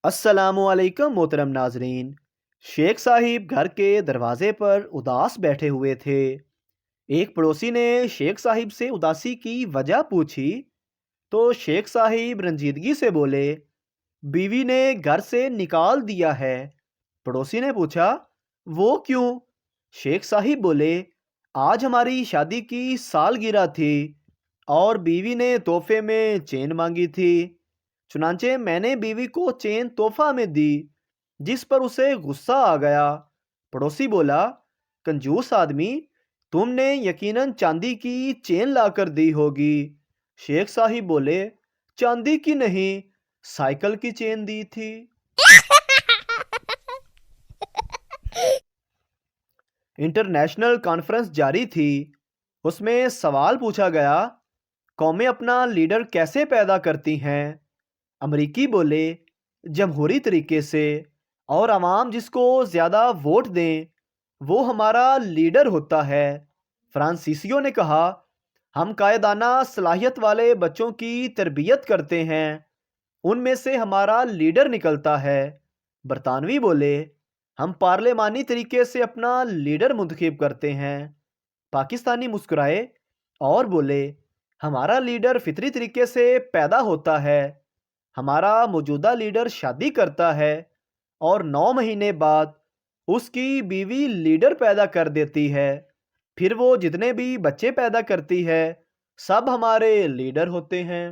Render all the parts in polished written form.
السلام علیکم محترم ناظرین۔ شیخ صاحب گھر کے دروازے پر اداس بیٹھے ہوئے تھے۔ ایک پڑوسی نے شیخ صاحب سے اداسی کی وجہ پوچھی تو شیخ صاحب رنجیدگی سے بولے، بیوی نے گھر سے نکال دیا ہے۔ پڑوسی نے پوچھا، وہ کیوں؟ شیخ صاحب بولے، آج ہماری شادی کی سالگرہ تھی اور بیوی نے تحفے میں چین مانگی تھی، چنانچہ میں نے بیوی کو چین تحفہ میں دی، جس پر اسے غصہ آ گیا۔ پڑوسی بولا، کنجوس آدمی، تم نے یقیناً چاندی کی چین لا کر دی ہوگی۔ شیخ صاحب بولے، چاندی کی نہیں، سائیکل کی چین دی تھی۔ انٹرنیشنل کانفرنس جاری تھی۔ اس میں سوال پوچھا گیا، قومیں اپنا لیڈر کیسے پیدا کرتی ہیں؟ امریکی بولے، جمہوری طریقے سے، اور عوام جس کو زیادہ ووٹ دیں وہ ہمارا لیڈر ہوتا ہے۔ فرانسیسیوں نے کہا، ہم قائدانہ صلاحیت والے بچوں کی تربیت کرتے ہیں، ان میں سے ہمارا لیڈر نکلتا ہے۔ برطانوی بولے، ہم پارلیمانی طریقے سے اپنا لیڈر منتخب کرتے ہیں۔ پاکستانی مسکرائے اور بولے، ہمارا لیڈر فطری طریقے سے پیدا ہوتا ہے، ہمارا موجودہ لیڈر شادی کرتا ہے اور 9 مہینے بعد اس کی بیوی لیڈر پیدا کر دیتی ہے، پھر وہ جتنے بھی بچے پیدا کرتی ہے سب ہمارے لیڈر ہوتے ہیں۔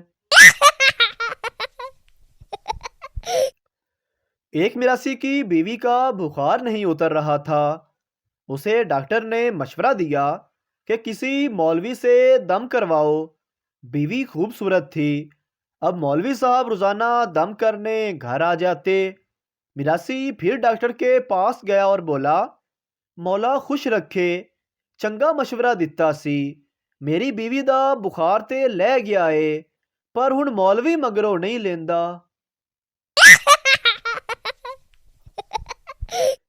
ایک میراثی کی بیوی کا بخار نہیں اتر رہا تھا۔ اسے ڈاکٹر نے مشورہ دیا کہ کسی مولوی سے دم کرواؤ۔ بیوی خوبصورت تھی۔ اب مولوی صاحب روزانہ دم کرنے گھر آ جاتے۔ میراثی پھر ڈاکٹر کے پاس گیا اور بولا، مولا خوش رکھے، چنگا مشورہ دتا سی، میری بیوی دا بخار تے لے گیا ہے، پر ہن مولوی مگرو نہیں لیندا۔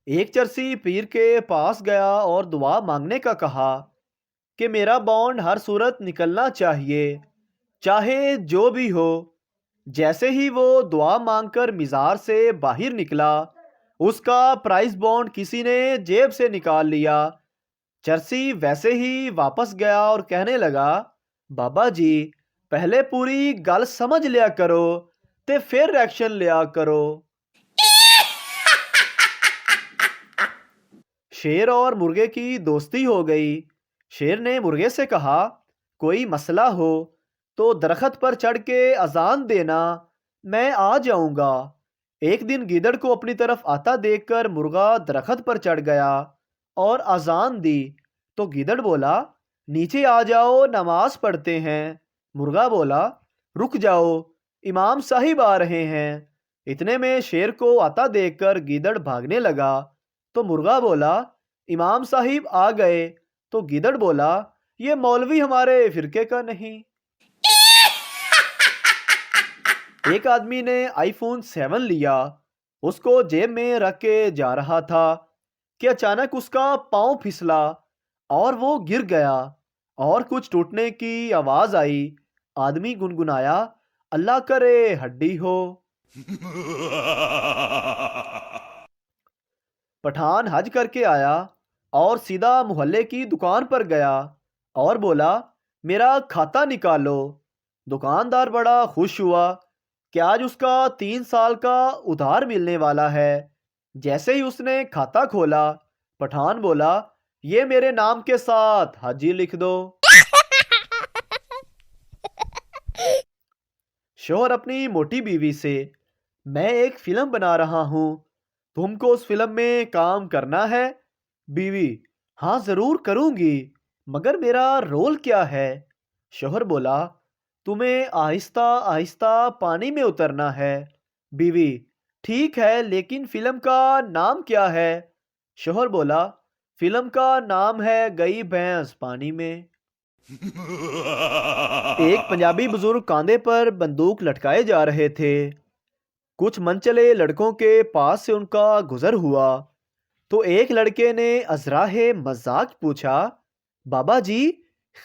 ایک چرسی پیر کے پاس گیا اور دعا مانگنے کا کہا کہ میرا بانڈ ہر صورت نکلنا چاہیے، چاہے جو بھی ہو۔ جیسے ہی وہ دعا مانگ کر مزار سے باہر نکلا، اس کا پرائز بانڈ کسی نے جیب سے نکال لیا۔ چرسی ویسے ہی واپس گیا اور کہنے لگا، بابا جی پہلے پوری گل سمجھ لیا کرو تے پھر ایکشن لیا کرو۔ شیر اور مرغے کی دوستی ہو گئی۔ شیر نے مرغے سے کہا، کوئی مسئلہ ہو تو درخت پر چڑھ کے اذان دینا، میں آ جاؤں گا۔ ایک دن گیدڑ کو اپنی طرف آتا دیکھ کر مرغا درخت پر چڑھ گیا اور اذان دی تو گیدڑ بولا، نیچے آ جاؤ نماز پڑھتے ہیں۔ مرغا بولا، رک جاؤ، امام صاحب آ رہے ہیں۔ اتنے میں شیر کو آتا دیکھ کر گیدڑ بھاگنے لگا تو مرغا بولا، امام صاحب آ گئے تو گیدڑ بولا، یہ مولوی ہمارے فرقے کا نہیں۔ ایک آدمی نے آئی فون 7 لیا، اس کو جیب میں رکھ کے جا رہا تھا کہ اچانک اس کا پاؤں پھسلا اور وہ گر گیا اور کچھ ٹوٹنے کی آواز آئی۔ آدمی گنگنایا، اللہ کرے ہڈی ہو۔ پٹھان حج کر کے آیا اور سیدھا محلے کی دکان پر گیا اور بولا، میرا کھاتا نکالو۔ دکاندار بڑا خوش ہوا کہ آج اس کا 3 سال کا ادھار ملنے والا ہے۔ جیسے ہی اس نے کھاتا کھولا، پٹھان بولا، یہ میرے نام کے ساتھ حاجی لکھ دو۔ شوہر اپنی موٹی بیوی سے، میں ایک فلم بنا رہا ہوں، تم کو اس فلم میں کام کرنا ہے؟ بیوی، ہاں ضرور کروں گی، مگر میرا رول کیا ہے؟ شوہر بولا، تمہیں آہستہ آہستہ پانی میں اترنا ہے۔ بیوی، ٹھیک ہے، لیکن فلم کا نام کیا ہے؟ شوہر بولا، فلم کا نام ہے گئی بھینس پانی میں۔ ایک پنجابی بزرگ کاندھے پر بندوق لٹکائے جا رہے تھے۔ کچھ منچلے لڑکوں کے پاس سے ان کا گزر ہوا تو ایک لڑکے نے ازراہ مذاق پوچھا، بابا جی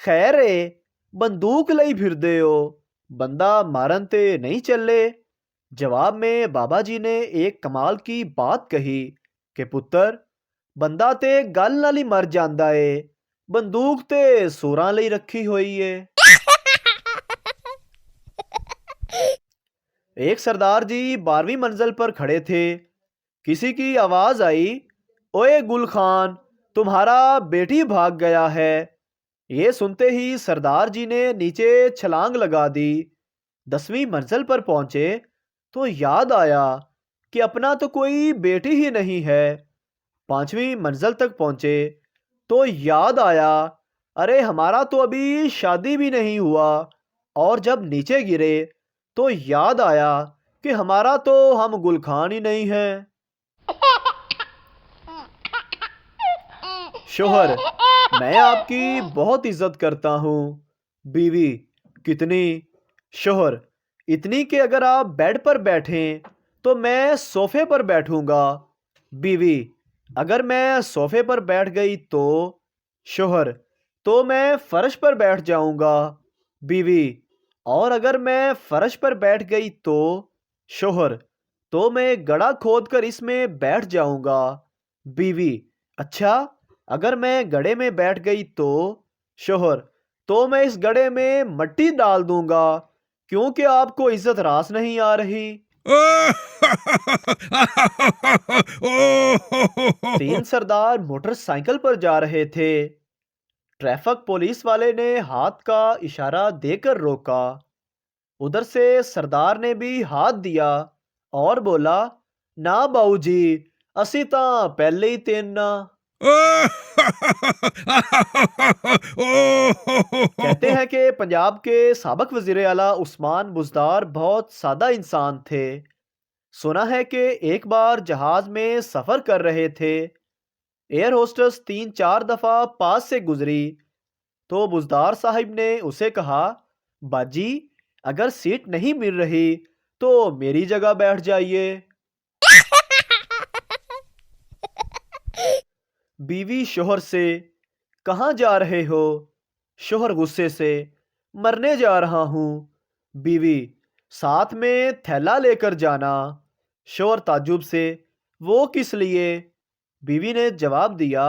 خیر ہے، بندوق لئی پھر دے ہو، بندہ مارن تے نہیں چلے؟ جواب میں بابا جی نے ایک کمال کی بات کہی کہ پتر بندہ تے گل نال ہی مر جاندا اے، بندوق تے سوراں لئی رکھی ہوئی اے۔ ایک سردار جی 12ویں منزل پر کھڑے تھے، کسی کی آواز آئی، اوئے گل خان تمہارا بیٹی بھاگ گیا ہے۔ یہ سنتے ہی سردار جی نے نیچے چھلانگ لگا دی۔ 10ویں منزل پر پہنچے تو یاد آیا کہ اپنا تو کوئی بیٹی ہی نہیں ہے۔ 5ویں منزل تک پہنچے تو یاد آیا ارے ہمارا تو ابھی شادی بھی نہیں ہوا، اور جب نیچے گرے تو یاد آیا کہ ہمارا تو ہم گل خان ہی نہیں ہیں۔ شوہر میں آپ کی بہت عزت کرتا ہوں۔ بیوی کتنی؟ شوہر اتنی کہ اگر آپ بیڈ پر بیٹھیں تو میں صوفے پر بیٹھوں گا۔ بیوی اگر میں صوفے پر بیٹھ گئی تو؟ شوہر تو میں فرش پر بیٹھ جاؤں گا۔ بیوی اور اگر میں فرش پر بیٹھ گئی تو؟ شوہر تو میں گڑھا کھود کر اس میں بیٹھ جاؤں گا۔ بیوی اچھا اگر میں گڑھے میں بیٹھ گئی تو؟ شوہر تو میں اس گڑھے میں مٹی ڈال دوں گا، کیونکہ آپ کو عزت راس نہیں آ رہی۔ 3 سردار موٹر سائیکل پر جا رہے تھے۔ ٹریفک پولیس والے نے ہاتھ کا اشارہ دے کر روکا۔ ادھر سے سردار نے بھی ہاتھ دیا اور بولا، نا باؤ جی اسی تاں پہلے ہی تیننا۔ کہتے ہیں کہ پنجاب کے سابق وزیر اعلیٰ عثمان بزدار بہت سادہ انسان تھے۔ سنا ہے کہ ایک بار جہاز میں سفر کر رہے تھے، ایئر ہوسٹس 3-4 دفعہ پاس سے گزری تو بزدار صاحب نے اسے کہا، باجی اگر سیٹ نہیں مل رہی تو میری جگہ بیٹھ جائیے۔ بیوی شوہر سے، کہاں جا رہے ہو؟ شوہر غصے سے، مرنے جا رہا ہوں۔ بیوی ساتھ میں تھیلا لے کر جانا۔ شوہر تعجب سے، وہ کس لیے؟ بیوی نے جواب دیا،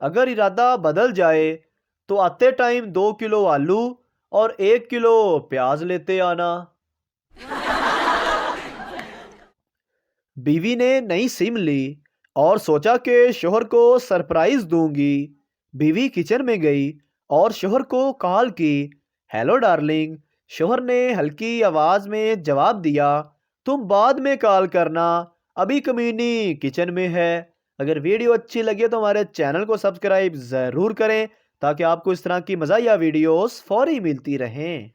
اگر ارادہ بدل جائے تو آتے ٹائم 2 کلو آلو اور 1 کلو پیاز لیتے آنا۔ بیوی نے نئی سم لی اور سوچا کہ شوہر کو سرپرائز دوں گی۔ بیوی کچن میں گئی اور شوہر کو کال کی، ہیلو ڈارلنگ۔ شوہر نے ہلکی آواز میں جواب دیا، تم بعد میں کال کرنا، ابھی کمینی کچن میں ہے۔ اگر ویڈیو اچھی لگے تو ہمارے چینل کو سبسکرائب ضرور کریں تاکہ آپ کو اس طرح کی مزاحیہ ویڈیوز فوری ملتی رہیں۔